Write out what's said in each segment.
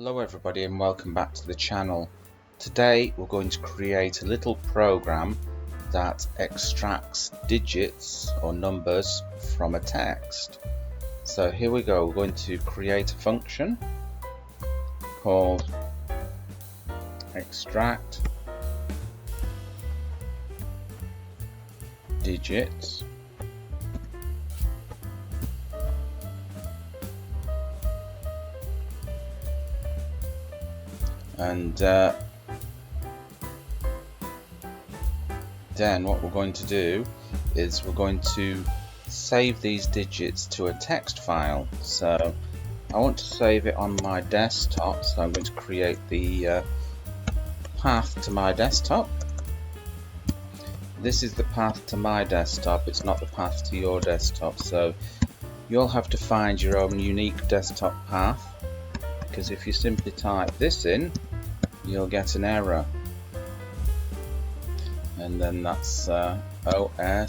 Hello everybody and welcome back to the channel. Today we're going to create a little program that extracts digits or numbers from a text. So here we go, we're going to create a function called extract digits and then what we're going to do is we're going to save these digits to a text file. So I want to save it on my desktop, so I'm going to create the path to my desktop. This is the path to my desktop, it's not the path to your desktop, so you'll have to find your own unique desktop path, because if you simply type this in you'll get an error, and then that's os.chdr.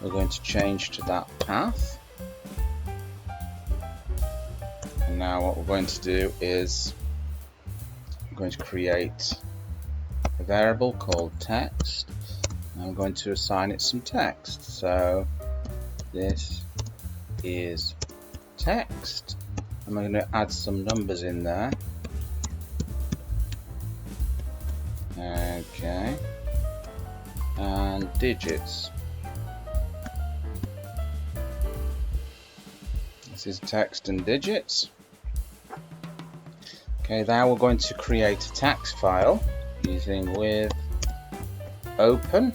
We're going to change to that path, and now what we're going to do is I'm going to create a variable called text. I'm going to assign it some text, so this is text. I'm going to add some numbers in there. Okay, and digits. This is text and digits. Okay, now we're going to create a text file using with open,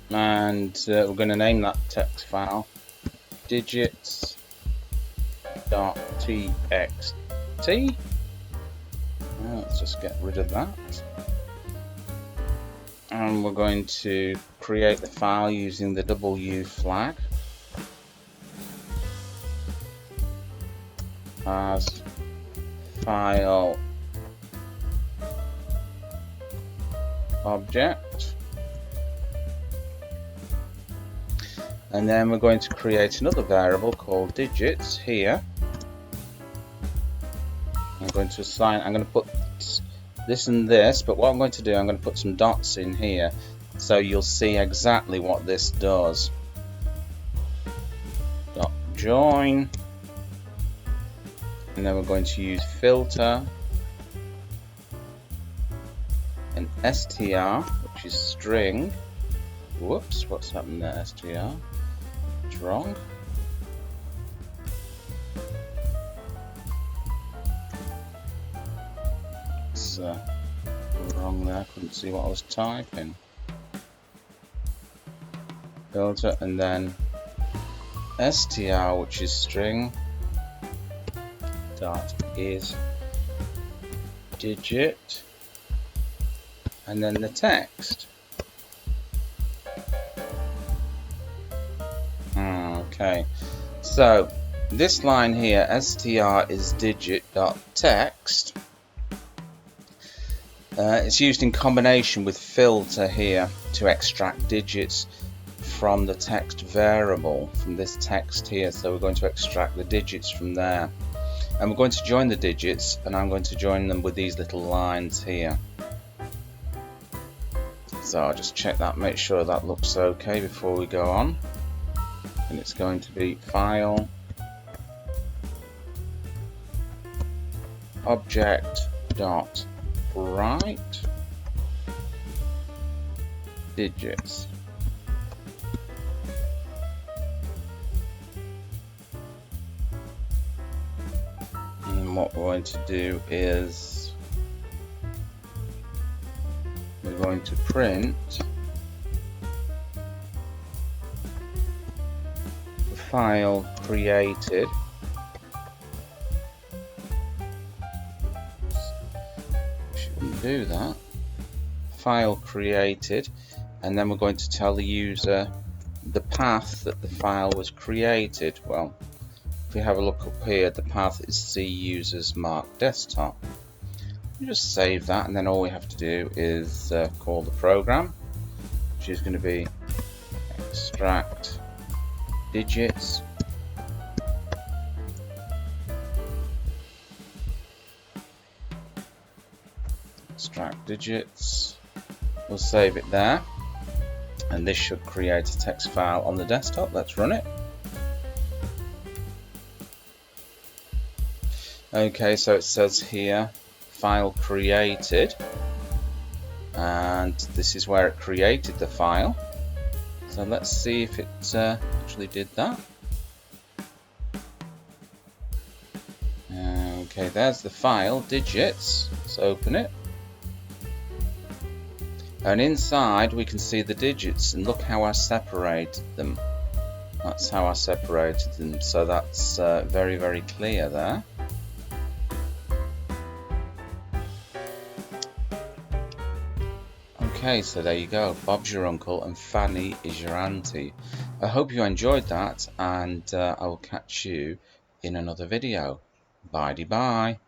and we're going to name that text file digits.txt. Let's just get rid of that, and we're going to create the file using the W flag as file object, and then we're going to create another variable called digits here. I'm going to put this and this, but what I'm going to do, I'm going to put some dots in here so you'll see exactly what this does. Dot join, and then we're going to use filter and str, which is string. Whoops, what's happened there? Str, it's wrong. Wrong there, couldn't see what I was typing. Filter and then str, which is string, dot is digit, and then the text. Okay, so this line here, str is digit dot text. It's used in combination with filter here to extract digits from the text variable, from this text here. So we're going to extract the digits from there, and we're going to join the digits, and I'm going to join them with these little lines here. So I'll just check that, make sure that looks okay before we go on, and it's going to be file object dot write digits. And what we're going to do is we're going to print the file created. Do that, file created, and then we're going to tell the user the path that the file was created. Well, if we have a look up here, the path is C users mark desktop. You just save that, and then all we have to do is call the program, which is going to be extract digits digits. We'll save it there, and this should create a text file on the desktop. Let's run it. Okay, so it says here file created, and this is where it created the file. So let's see if it actually did that. Okay, there's the file, digits. Let's open it. And inside we can see the digits, and look how I separated them. That's how I separated them, so that's very, very clear there. Okay, so there you go. Bob's your uncle and Fanny is your auntie. I hope you enjoyed that, and I will catch you in another video. Bye-bye.